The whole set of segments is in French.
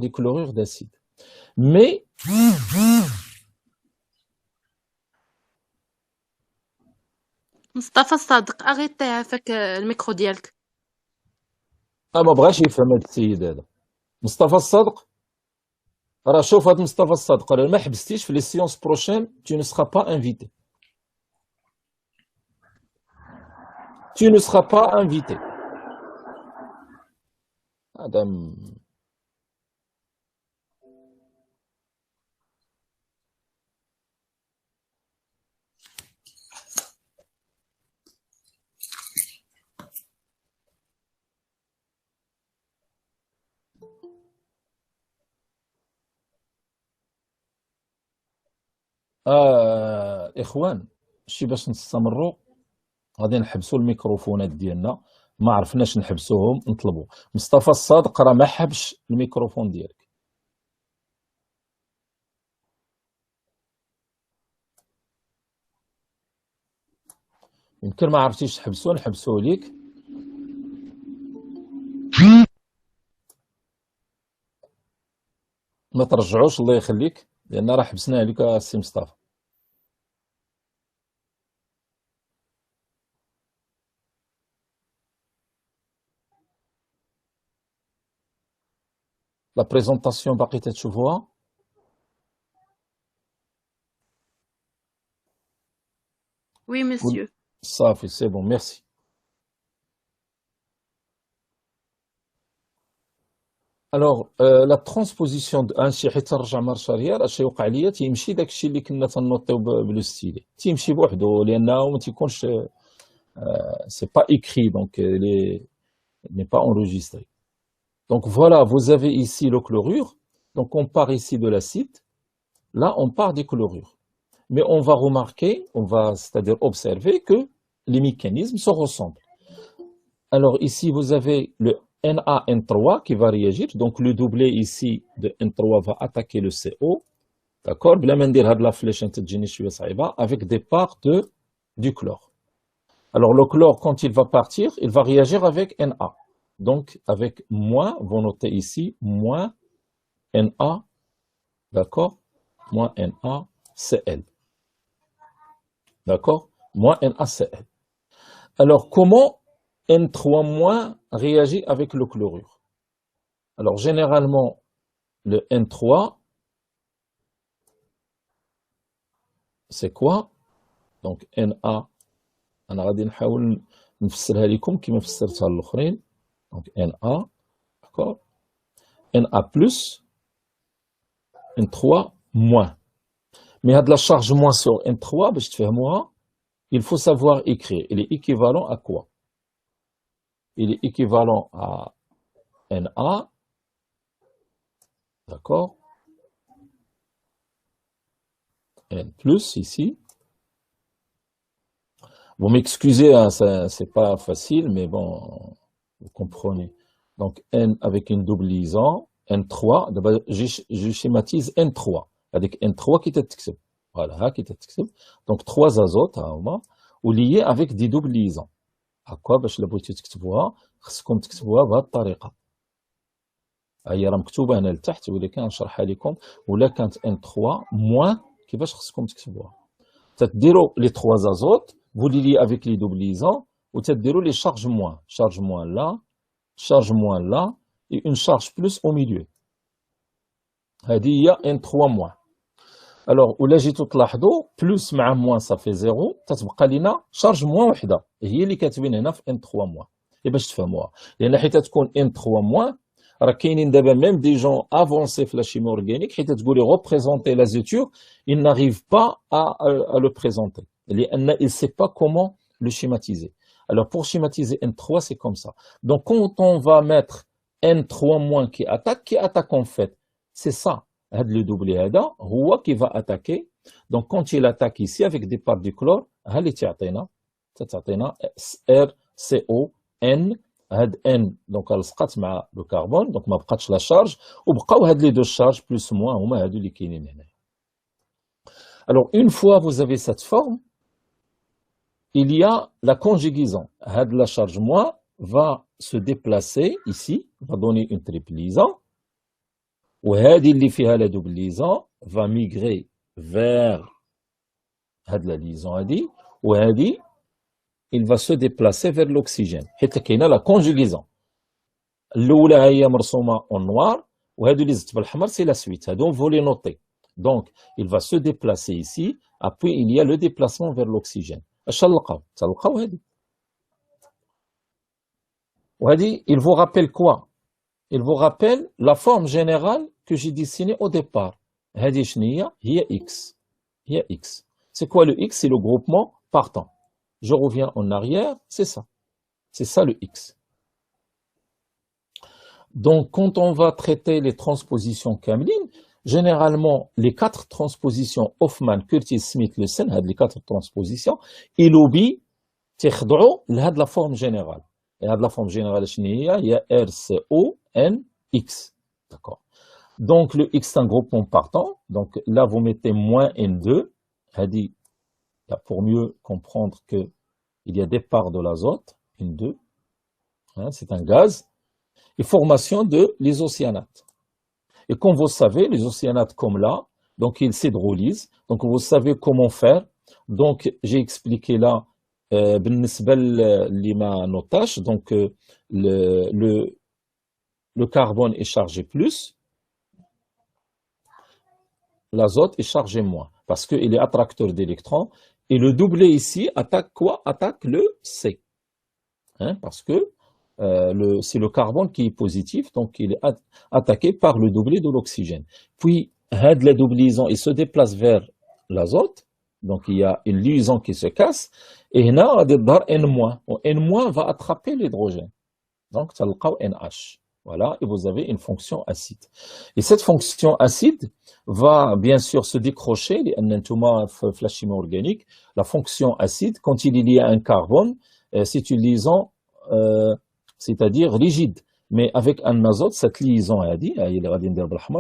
des chlorures d'acide. Mais مصطفى الصادق أغيطيها فك الميكرو ديالك. ما بغاش يفهم هذا السيد هذا. مصطفى الصادق راه شوف هذا مصطفى الصادق راه ما حبستيش في لي سيونس بروشين tu ne seras pas invité. Tu ne seras pas invité. هذا اخوان شي باش نستمروا غادي نحبسوا الميكروفونات ديالنا، ما عرفناش نحبسوهم نطلبوا. مصطفى الصادق راه ما حبش الميكروفون ديالك. يمكن ما عرفتيش تحبسوه، نحبسوه ليك. ما ترجعوش الله يخليك، لان راه حبسناه عليك السي مصطفى. لا بريزونطاسيون باقي تتشوفوها؟ وي مسيو. صافي سي بون ميرسي. الوغ لا ترانسبوزيسيون هادشي حيت ترجع مارشا ريال اش يوقع ليا تيمشي داكشي اللي كنا تنوطيو بلو ستيلي تيمشي بوحدو لانه ما تيكونش سي با écrit donc n'est pas enregistré. Donc voilà, vous avez ici le chlorure. Donc on part ici de l'acide. Là, on part des chlorures. Mais on va remarquer, on va c'est-à-dire observer que les mécanismes se ressemblent. Alors ici, vous avez le NaN3 qui va réagir. Donc le doublet ici de N3 va attaquer le CO. D'accord? Avec des parts du chlore. Alors le chlore, quand il va partir, il va réagir avec Na. Donc avec moins, vous notez ici, moins Na, d'accord? Moins NaCl. D'accord? Moins NaCl. Alors comment N3- réagit avec le chlorure? Alors généralement, le N3, c'est quoi? Donc Na, أنا غادي نحاول نفسرها لكم كما فسرتها للآخرين. Donc Na, d'accord? Na plus, N3 moins. Mais هاد la charge moins sur N3 باش تفهموها il faut savoir écrire. Il est équivalent à quoi? Il est équivalent à Na, d'accord? N plus ici. Vous m'excusez, hein, c'est pas facile, mais bon, vous comprenez. Donc N avec une double liaison, N3, d'abord je schématise N3, avec N3 qui تتكتب. Voilà, qui تتكتب. Donc 3 azotes, ou liés avec des doubles liaisons. À quoi باش إلا بغيتو تكتبوها خصكم تكتبوها بهذه الطريقة. هي راه مكتوبة هنا لتحت ولكن نشرحها لكم. ولا كانت N3 moins كيفاش خصكم تكتبوها. تديروا les 3 azotes, vous les liez avec les doubles liaisons, ou تديروا les charges moins. Charge moins là, et une charge plus au milieu. هذه هي N3 moins. Alors, ولا جيتو تلاحظوا plus مع moins ça fait 0 تتبقى لنا charge moins وحده هي اللي كاتبين هنا في N3 moins. باش تفهموها لان حيت تكون N3 moins راه كاينين دابا même des gens avancés في la chimie organique حيت تقولي représenter l'azoture il n'arrive pas à le présenter لان il sait pas comment le schématiser. Alors pour schématiser N3 c'est comme ça. Donc quand on va mettre N3 moins qui attaque en fait c'est ça. Le doublé هذا هو qui va attaquer. Donc quand il attaque ici avec des parts du chlore ها اللي تعطينا RCO N. هاد N donc لصقات مع le carbone donc ما بقاتش la charge وبقاو هاد les deux charges plus ou moins هما هادو اللي كاينين هنا. Alors une fois vous avez cette forme il y a la conjugaison. هاد la charge moins va se déplacer ici, va donner une triple liaison. وهذه اللي فيها la double liaison va migrer vers هاد la liaison هادي وهادي il va se déplacer vers l'oxygène حيت كاينه la conjugaison الاولى هي مرسومه en noir وهادو اللي زدت بالحمر c'est la suite هادو vous les notez donc il va se déplacer ici après il y a le déplacement vers l'oxygène اش تلقاو هادي وهادي il vous rappelle quoi il vous rappelle la forme générale que j'ai dessinée au départ هادي شنو هي x هي x c'est quoi le x c'est le groupement partant je reviens en arrière c'est ça le x. Donc, quand on va traiter les transpositions Kamlin, généralement, les 4 transpositions Hoffman, Curtis, Smith, Le Sen, les 4 transpositions, ils oublient la forme générale. Et la forme générale, il y a R, C, O, N, X. D'accord. Donc, le X est un groupement partant. Donc, là, vous mettez moins N2. Pour mieux comprendre qu'il y a départ de l'azote, N2. Hein, c'est un gaz. Et formation de l'isocyanate. Et comme vous savez, l'isocyanate comme là, donc il s'hydrolyse. Donc vous savez comment faire. Donc j'ai expliqué là, lima notage. Donc le carbone est chargé plus, l'azote est chargé moins, parce qu'il est attracteur d'électrons. Et le doublé ici attaque quoi? Attaque le C. Hein, parce que c'est le carbone qui est positif, donc il est attaqué par le doublé de l'oxygène. Puis, la double liaison, il se déplace vers l'azote, donc il y a une liaison qui se casse, et là, N-, N- va attraper l'hydrogène. Donc, ça le NH. Voilà, et vous avez une fonction acide. Et cette fonction acide va bien sûr se décrocher, la chimie organique, la fonction acide, quand il y a un carbone, c'est une liaison c'est-à-dire rigide. Mais avec un azote, cette liaison,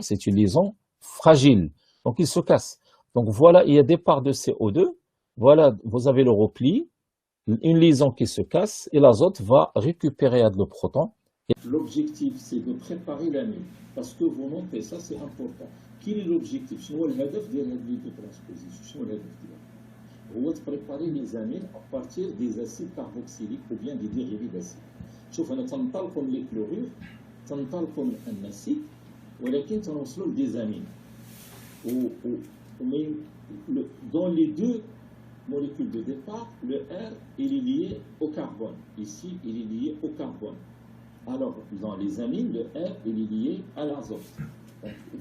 c'est une liaison fragile. Donc, il se casse. Donc, voilà, il y a départ de CO2. Voilà, vous avez le repli, une liaison qui se casse, et l'azote va récupérer le proton. L'objectif, c'est de préparer l'amine. Parce que vous notez, ça c'est important. Quel est l'objectif? C'est le but de la transposition. هو de préparer les amines à partir des acides carboxyliques ou bien des dérivés d'acides. شوف أنا تنطلقوا من les chlorures, تنطلقوا من النسيج, ولكن تنوصلوا des amines. Dans les deux molécules de départ, le R il est lié au carbone. Ici, il est lié au carbone. Alors, dans les amines, le R il est lié à l'azote.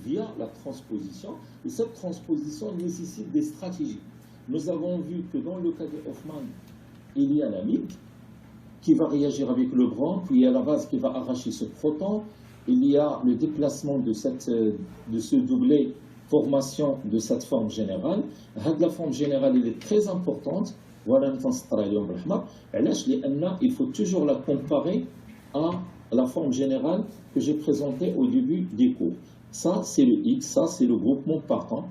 Via la transposition, et cette transposition nécessite des stratégies. Nous avons vu que dans le cas de Hoffman, il y a l'amide qui va réagir avec le bronze, puis il y a la base qui va arracher ce proton, il y a le déplacement de ce doublé, formation de cette forme générale. La forme générale elle est très importante. Voilà, il faut toujours la comparer à la forme générale que j'ai présentée au début des cours. Ça, c'est le X, ça, c'est le groupement partant.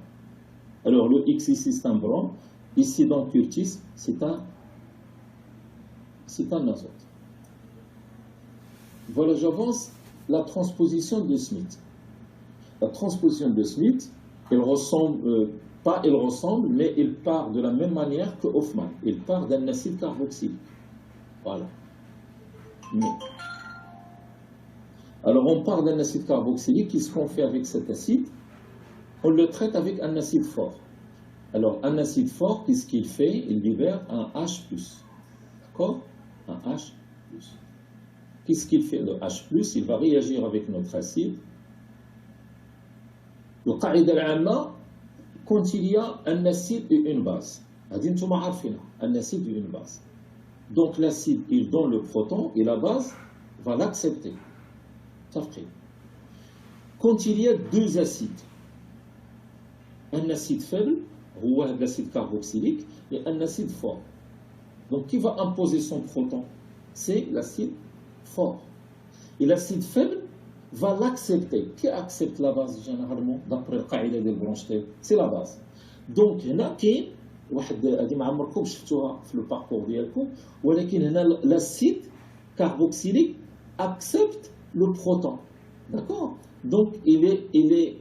Alors, le X ici, c'est un bronze. Ici, dans Curtis, c'est un azote. Voilà, j'avance la transposition de Smith. La transposition de Smith, elle ressemble, mais elle part de la même manière que Hoffman. Elle part d'un acide carboxylique. Voilà. Mais. Alors, on part d'un acide carboxylique. Qu'est-ce qu'on fait avec cet acide? On le traite avec un acide fort. Alors, un acide fort, qu'est-ce qu'il fait? Il libère un H+. D'accord? Un H+. Qu'est-ce qu'il fait? Le H+, il va réagir avec notre acide. Le qaïda al-amma, quand il y a un acide et une base. Un acide et une base. Donc, l'acide, il donne le proton et la base va l'accepter. Quand il y a deux acides, un acide faible, ou l'acide carboxylique, et un acide fort. Donc, qui va imposer son proton? C'est l'acide fort. Et l'acide faible va l'accepter. Qui accepte la base généralement, d'après le qaïda de Bronsted? C'est la base. Donc, il y a le parcours l'acide carboxylique accepte le proton. D'accord? Donc, il est